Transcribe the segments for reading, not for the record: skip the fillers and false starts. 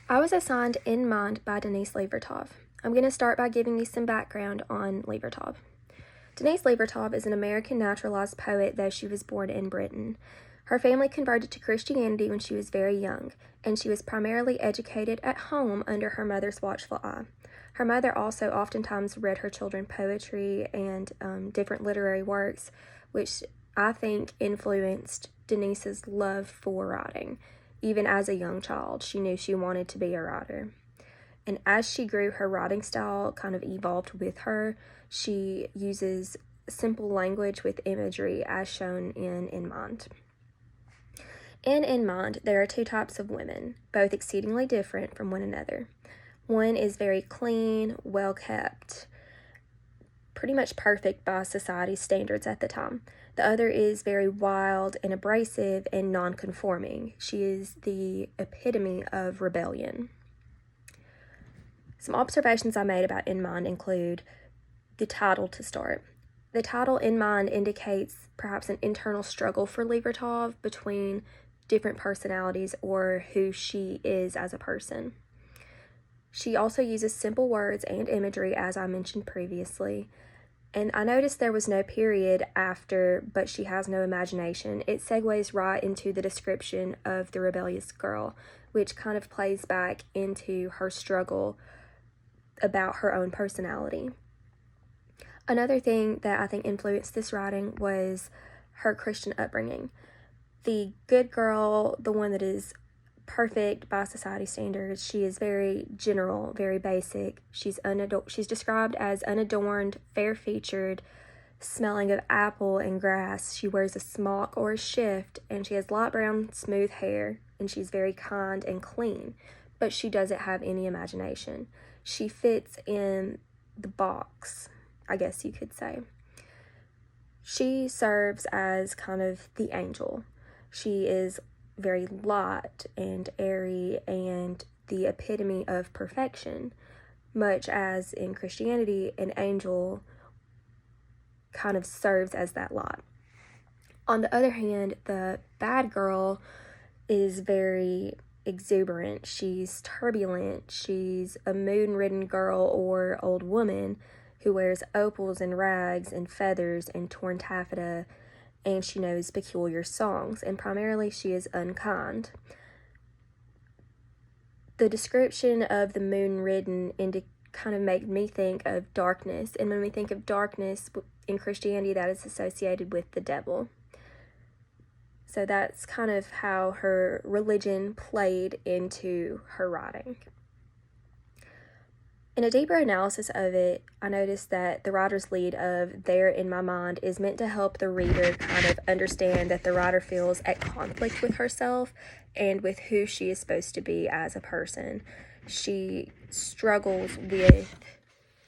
I was assigned In Mind by Denise Levertov. I'm going to start by giving you some background on Levertov. Denise Levertov is an American naturalized poet, though she was born in Britain. Her family converted to Christianity when she was very young, and she was primarily educated at home under her mother's watchful eye. Her mother also oftentimes read her children poetry and different literary works, which I think influenced Denise's love for writing. Even as a young child, she knew she wanted to be a writer. And as she grew, her writing style kind of evolved with her. She uses simple language with imagery as shown in Mind. In Mind, there are two types of women, both exceedingly different from one another. One is very clean, well-kept, pretty much perfect by society's standards at the time. The other is very wild and abrasive and non-conforming. She is the epitome of rebellion. Some observations I made about In Mind include the title to start. The title In Mind indicates perhaps an internal struggle for Levertov between different personalities or who she is as a person. She also uses simple words and imagery, as I mentioned previously. And I noticed there was no period after, but she has no imagination. It segues right into the description of the rebellious girl, which kind of plays back into her struggle about her own personality. Another thing that I think influenced this writing was her Christian upbringing. The good girl, the one that is perfect by society standards, she is very general, very basic. She's described as unadorned, fair-featured, smelling of apple and grass. She wears a smock or a shift, and she has light brown, smooth hair, and she's very kind and clean, but she doesn't have any imagination. She fits in the box, I guess you could say. She serves as kind of the angel. She is very light and airy and the epitome of perfection, much as in Christianity, an angel kind of serves as that light. On the other hand, the bad girl is very exuberant. She's turbulent. She's a moon-ridden girl or old woman who wears opals and rags and feathers and torn taffeta, and she knows peculiar songs, and primarily she is unkind. The description of the moon-ridden kind of made me think of darkness, and when we think of darkness in Christianity, that is associated with the devil. So that's kind of how her religion played into her writing. In a deeper analysis of it, I noticed that the writer's lead of "there in my mind" is meant to help the reader kind of understand that the writer feels at conflict with herself and with who she is supposed to be as a person. She struggles with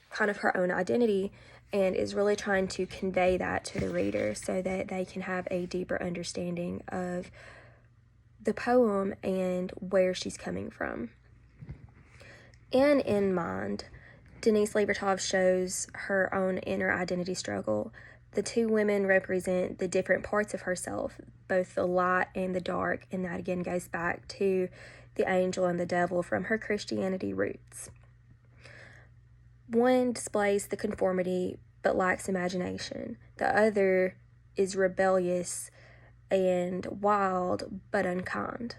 kind of her own identity and is really trying to convey that to the reader so that they can have a deeper understanding of the poem and where she's coming from. In Mind, Denise Levertov shows her own inner identity struggle. The two women represent the different parts of herself, both the light and the dark, and that again goes back to the angel and the devil from her Christianity roots. One displays the conformity but lacks imagination. The other is rebellious and wild but unkind.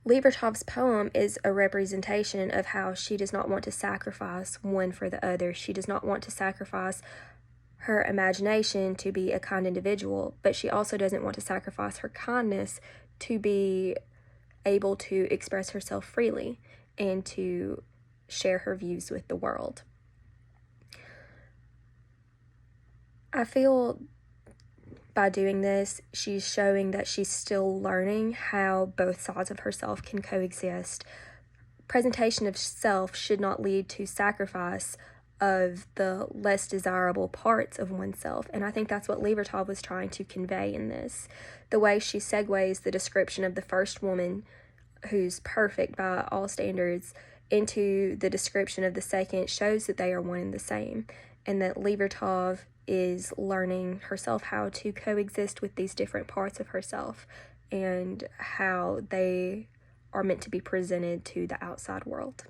Levertov's poem is a representation of how she does not want to sacrifice one for the other. She does not want to sacrifice her imagination to be a kind individual, but she also doesn't want to sacrifice her kindness to be able to express herself freely and to share her views with the world. I feel by doing this, she's showing that she's still learning how both sides of herself can coexist. Presentation of self should not lead to sacrifice of the less desirable parts of oneself, and I think that's what Levertov was trying to convey in this. The way she segues the description of the first woman, who's perfect by all standards, into the description of the second shows that they are one and the same, and that Levertov is learning herself how to coexist with these different parts of herself and how they are meant to be presented to the outside world.